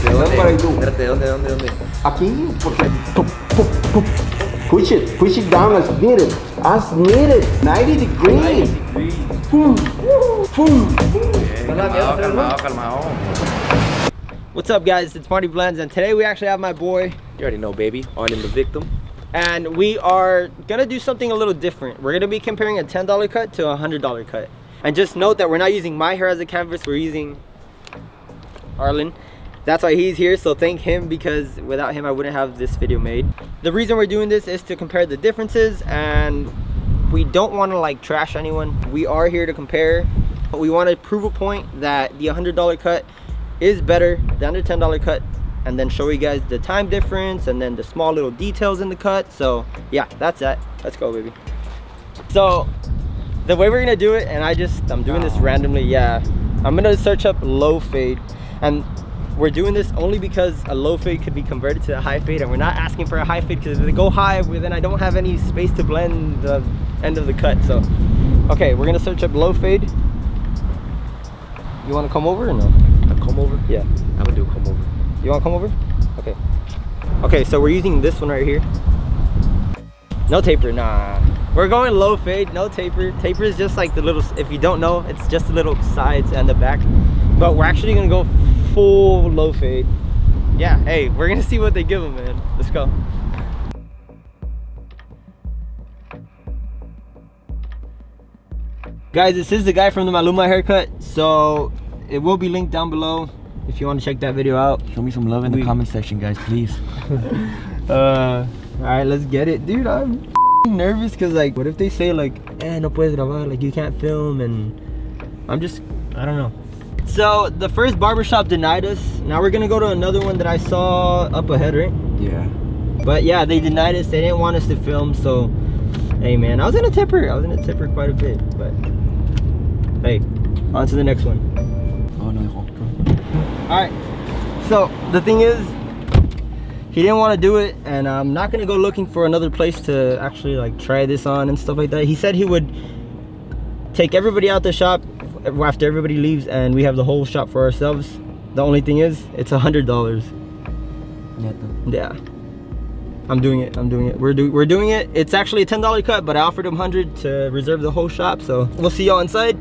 ¿De That's what I do. Espérate, ¿dónde? Aquí, porque push it down as needed. 90 degrees. Calmado. What's up, guys? It's MartyBlendz, and today we actually have my boy. You already know, baby. On him, the victim. And we are gonna do something a little different. We're gonna be comparing a $10 cut to a $100 cut. And just note that we're not using my hair as a canvas, we're using Arlen. That's why he's here, so thank him, because without him I wouldn't have this video made. The reason we're doing this is to compare the differences, and we don't want to like trash anyone. We are here to compare, but we want to prove a point that the $100 cut is better than the $10 cut, and then show you guys the time difference and then the small little details in the cut. So yeah, that's that. Let's go, baby. So the way we're gonna do it, and I'm doing this randomly, yeah, I'm gonna search up low fade, and we're doing this only because a low fade could be converted to a high fade, and we're not asking for a high fade because if they go high, then I don't have any space to blend the end of the cut. So okay, we're gonna search up low fade. You want to come over or no? A comb over? Yeah, I'm gonna do a comb over. you want to come over? Okay, so we're using this one right here. No taper, nah, we're going low fade, no taper. Taper is just like the little, if you don't know, it's just the little sides and the back, but we're actually gonna go full low fade. Yeah, hey, we're gonna see what they give them, man. Let's go. Guys, this is the guy from the Maluma haircut, so it will be linked down below if you want to check that video out. Show me some love in the comment section, guys, please. All right, let's get it. Dude, I'm nervous because like, what if they say like, no puedes grabar, like you can't film, and I don't know. So the first barbershop denied us. Now we're gonna go to another one that I saw up ahead, right? Yeah. But yeah, they denied us. They didn't want us to film, so hey man, I was in a tipper quite a bit, but hey, on to the next one. Oh no. All right, so the thing is, he didn't want to do it, and I'm not gonna go looking for another place to actually like try this on and stuff like that. He said he would take everybody out the shop after everybody leaves, and we have the whole shop for ourselves. The only thing is, it's $100. Yeah, I'm doing it. We're doing it. It's actually a $10 cut, but I offered him 100 to reserve the whole shop. So we'll see y'all inside.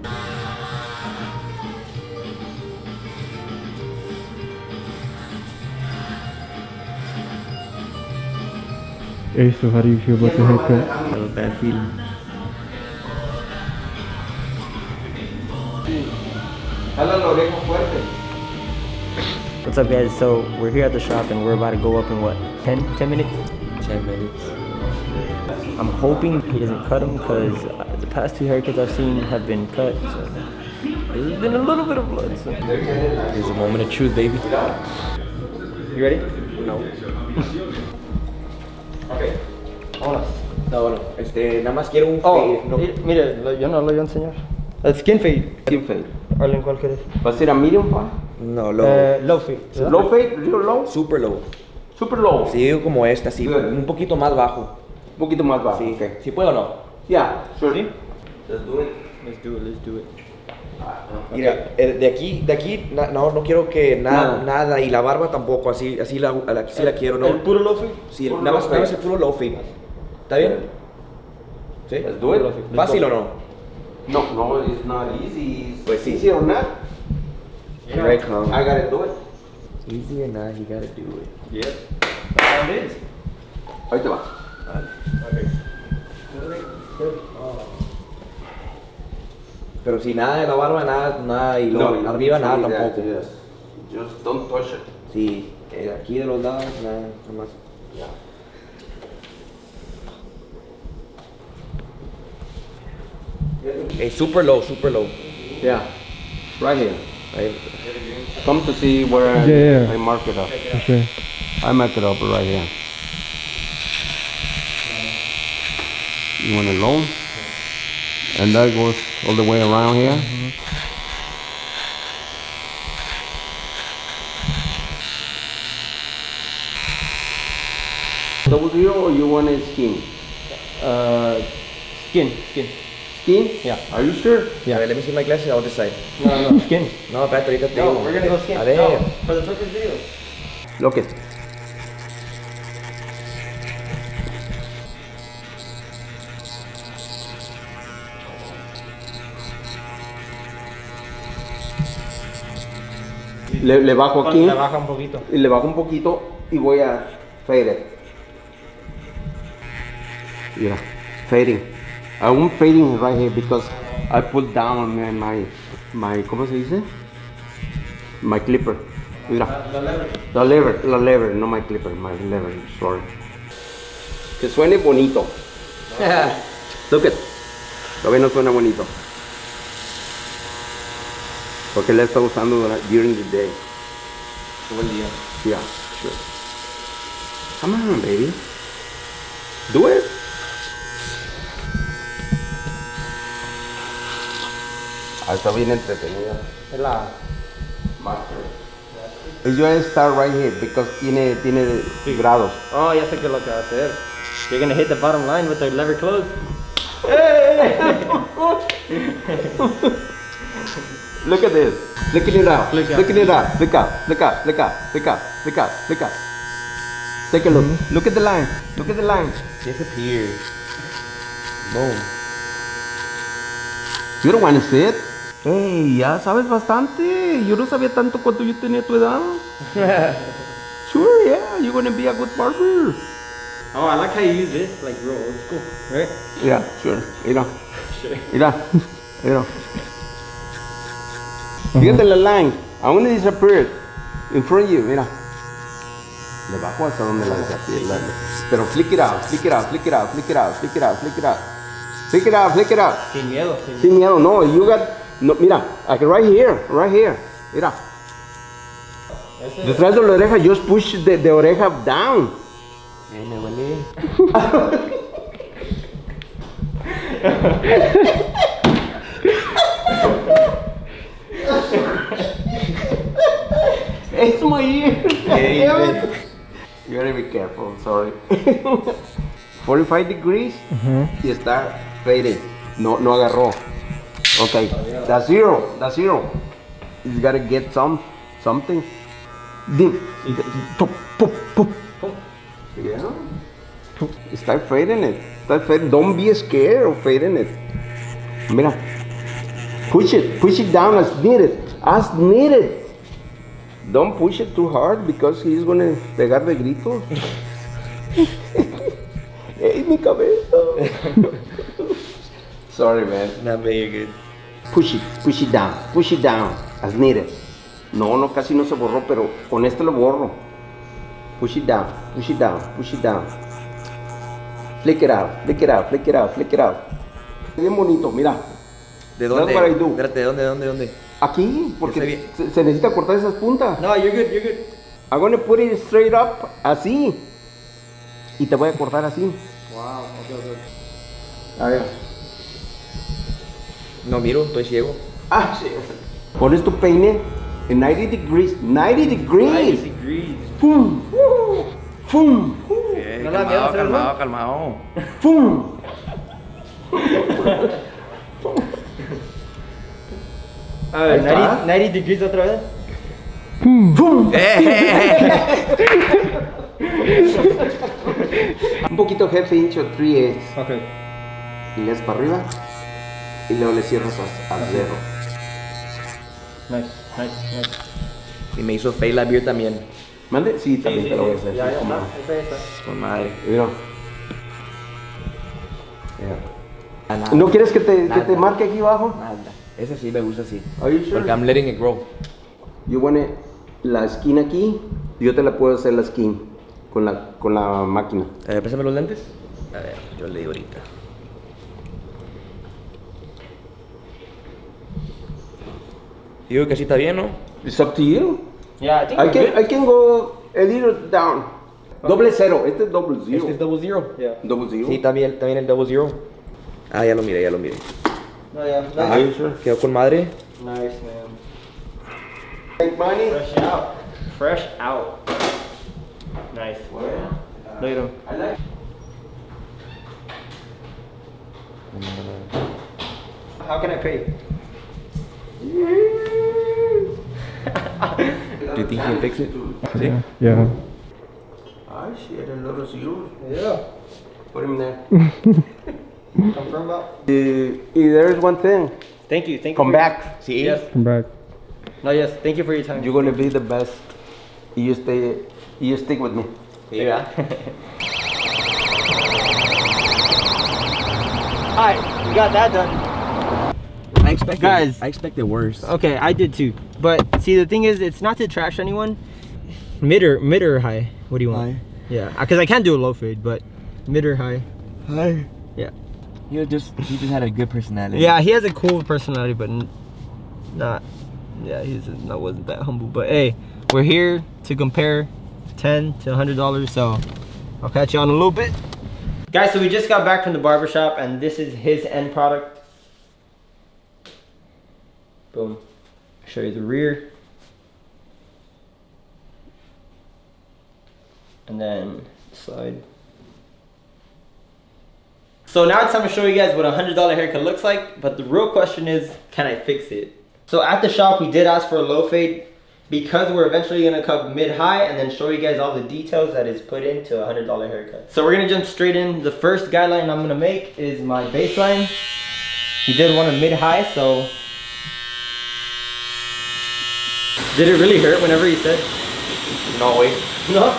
Hey, so how do you feel about the haircut? I have a bad feeling. What's up, guys? So we're here at the shop and we're about to go up in what, 10 minutes? 10 minutes. I'm hoping he doesn't cut them, because the past two haircuts I've seen have been cut, so there's been a little bit of blood. So. There's a moment of truth, baby. You ready? No. Okay, vámonos. No, bueno, nada más quiero un Oh, fade, no. mire, yo no lo voy a enseñar. Skin fade. Skin fade. Arlen, ¿cuál quieres? ¿Va a ser a medium, pa? No, low. Low fade. Low fade, real low? Super low. Super low. Sí, como esta, sí, Good. un poquito más bajo. Un poquito más bajo. Sí, Okay. ¿sí puedo o no? Yeah, sure. ¿Sí? Let's do it. Let's do it. Mira, de aquí, no quiero que nada, y la barba tampoco, así la quiero, ¿no? ¿El puro low fade? Sí, Puro nada low más fade. el puro low fade. ¿Está bien? ¿Sí? Let's do it. ¿Fácil o no? No, it's not easy. Pues sí. Easy or not? Here I come. I gotta do it. Easy or not, you gotta do it. Yep. That's how it is. Ahí te va. Okay. Pero si nada de la barba, nada, y luego arriba nada tampoco. Yes. Just don't touch it. Sí, aquí de los lados, nada más. Yeah. Hey, super low. Yeah. Right here. Ahí. Come to see where Yeah. I mark it up. For sure. I mark it up right here. You want it low? And that goes all the way around here. Double zero, or you want it skin? Skin. Skin? Yeah. Are you sure? Yeah. A ver, let me see my glasses, I'll decide. No, skin. No, espérate, ahorita te No, digo. we're gonna go skin. A ver. No, for the purpose video. Look it. Le bajo aquí. Le baja un poquito. Y le bajo un poquito y voy a fade it. Yeah, fading. I'm fading right here because I put down my ¿cómo se dice? My clipper. Mira. La lever, no my clipper, my lever, sorry. Que suene bonito. Look it. Todavía no suena bonito. Porque la está usando during the day. Todo el día. Yeah, sure. Come on, baby. Do it. Ah, está bien entretenido. Es la... It's going to start right here because tiene grados. Oh, ya sé qué es lo que va a hacer. You're gonna hit the bottom line with the lever closed. Look at this. Look at it out. Look out. Look at it out. Look out. Look out. Look out. Look out. Look out. Look out. Take a look. Look at the line. Look at the line. Disappear. Boom. You don't want to see it. Hey, ya sabes bastante. Yo no sabía tanto cuando yo tenía tu edad. Sure, yeah. You're gonna be a good barber. Oh, I like how you use this, like real old school, right? Yeah, sure. Mira. Sure. Mira. Mira. Fíjate la line. I want to disappear in front of you. Mira. Le bajo hasta donde la desapierda. Pero flick it out, flick it out, flick it out, flick it out, flick it out, flick it out. Flick it out, flick it out. Sin miedo, sin miedo. Sin miedo, no. You got. No, mira. Right here, right here. Mira. Detrás de la oreja, just push the oreja down. Me huele. It's my ear. Yeah, you gotta be careful, sorry. 45 degrees y está faded. No agarró. Okay, that's zero. That's zero. You gotta get something. Yeah. Start fading it. Start fading. Don't be scared of fading it. Mira. Push it down as needed. As needed. Don't push it too hard because he's gonna pegar de gritos. ¡Ey, mi cabeza! Sorry, man. Nah, man, you're good. Push it down, as needed. No, casi no se borró, pero con este lo borro. Push it down. Flick it out. Bien bonito, mira. ¿De dónde? That's what I do. Espérate, ¿de dónde? Aquí, porque Está bien. se necesita cortar esas puntas. No, you're good, you're good. I'm gonna put it straight up, así. Y te voy a cortar así. Wow, okay. A ver. No miro, estoy ciego. Ah, sí. Pones tu peine en 90 degrees. 90 degrees. 90 degrees. ¡Fum! ¡Fum! No la miedo, calmado. ¡Fum! A ver, 90 degrees otra vez. ¡Fum! Un poquito half inch o 3/8. Ok. Y le das para arriba. Y luego le cierras a cero. Nice. Y me hizo fade la beer también. ¿Mande? Sí, también te lo voy a hacer. Ya Como- está. Con madre. Mira. Nada. ¿No quieres que te Nada. marque aquí abajo? Nada. Ese sí me gusta así. Are you sure? Porque I'm letting it grow. Yo pone la esquina aquí. Yo te la puedo hacer la esquina con la máquina. Préstame los lentes. A ver, yo le digo ahorita. Digo que así está bien, ¿no? It's up to you. Yeah, I think I can go a little down. Doble cero. Este es double zero. Este es double zero. Yeah. Double zero. Sí, también el double zero. Ah, ya lo miré. No, yeah. Ah, Nice. quedó con madre. Nice, man. Make money. Fresh out. Nice. Look at him. I like. How can I pay? Do you think he'll fix it? Yeah. Yeah. Ah, shit, a lot of zeros. Yeah. Put him there. Confirm about. There's one thing. Thank you. Thank you. Come back. See? Yes. Come back. No, yes. Thank you for your time. You're gonna be the best. You stick with me. Yeah. Alright, we got that done. I expected worse. Okay, I did too. But see, the thing is, it's not to trash anyone. Mid or high? What do you want? High. Yeah, because I can't do a low fade, but mid or high? Hi. Yeah. He just had a good personality. Yeah, he has a cool personality, but not. Yeah, wasn't that humble. But hey, we're here to compare $10 to $100. So I'll catch you on a little bit. Guys, so we just got back from the barber shop, and this is his end product. Boom. Show you the rear. And then side. So now it's time to show you guys what a $100 haircut looks like, but the real question is, can I fix it? So at the shop, we did ask for a low fade because we're eventually gonna cut mid-high and then show you guys all the details that is put into a $100 haircut. So we're gonna jump straight in. The first guideline I'm gonna make is my baseline. He did want a mid-high, so. Did it really hurt whenever he said? No, wait. No?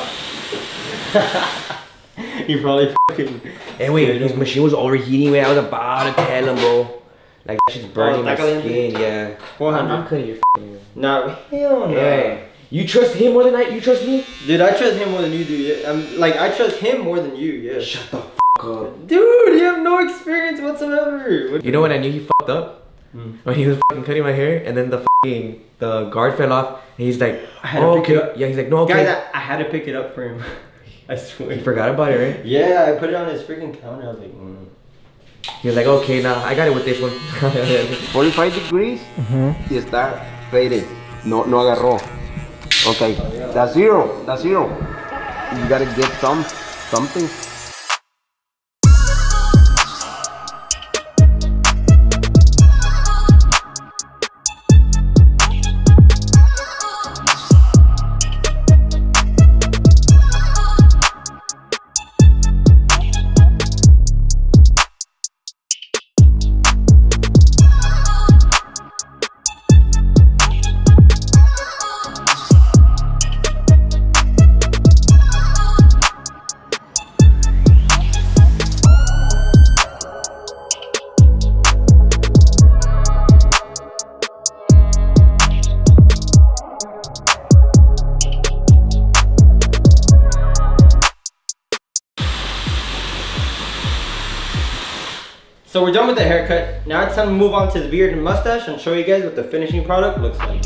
He probably fucking. Hey, wait, his machine was overheating, man. I was about to tell him, bro. Like, that shit's burning my skin, yeah. 400. I'm cutting your f***ing. No, hell no. Yeah. You trust him more than you trust me? Dude, I trust him more than you do. Yeah. I trust him more than you, yeah. Shut the f*** up. Dude, you have no experience whatsoever. You know when I knew he f***ed up? When he was f***ing cutting my hair, and then the guard fell off, and he's like, oh, okay. Yeah, he's like, no, okay. Guys, I had to pick it up for him. I swear. He forgot about it, right? Yeah, I put it on his freaking counter. I was like, He was like, okay, nah, I got it with this one. 45 degrees y está faded. No agarró. Okay, that's zero. You gotta get something. So we're done with the haircut. Now it's time to move on to the beard and mustache and show you guys what the finishing product looks like.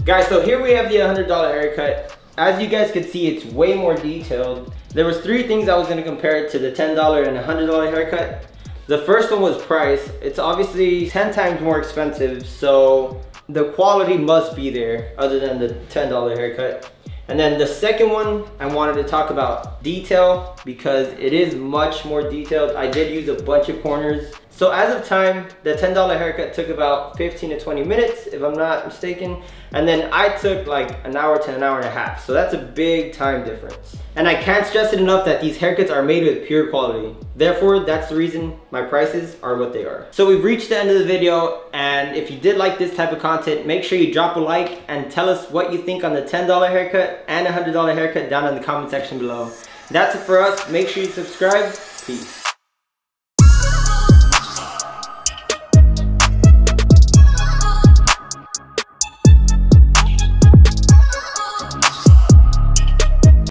Guys, so here we have the $100 haircut. As you guys can see, it's way more detailed. There was 3 things I was gonna compare it to the $10 and $100 haircut. The first one was price. It's obviously 10 times more expensive, so the quality must be there other than the $10 haircut. And then the second one, I wanted to talk about detail because it is much more detailed. I did use a bunch of corners. So as of time, the $10 haircut took about 15 to 20 minutes, if I'm not mistaken. And then I took like an hour to an hour and a half. So that's a big time difference. And I can't stress it enough that these haircuts are made with pure quality. Therefore, that's the reason my prices are what they are. So we've reached the end of the video. And if you did like this type of content, make sure you drop a like and tell us what you think on the $10 haircut and $100 haircut down in the comment section below. That's it for us. Make sure you subscribe. Peace.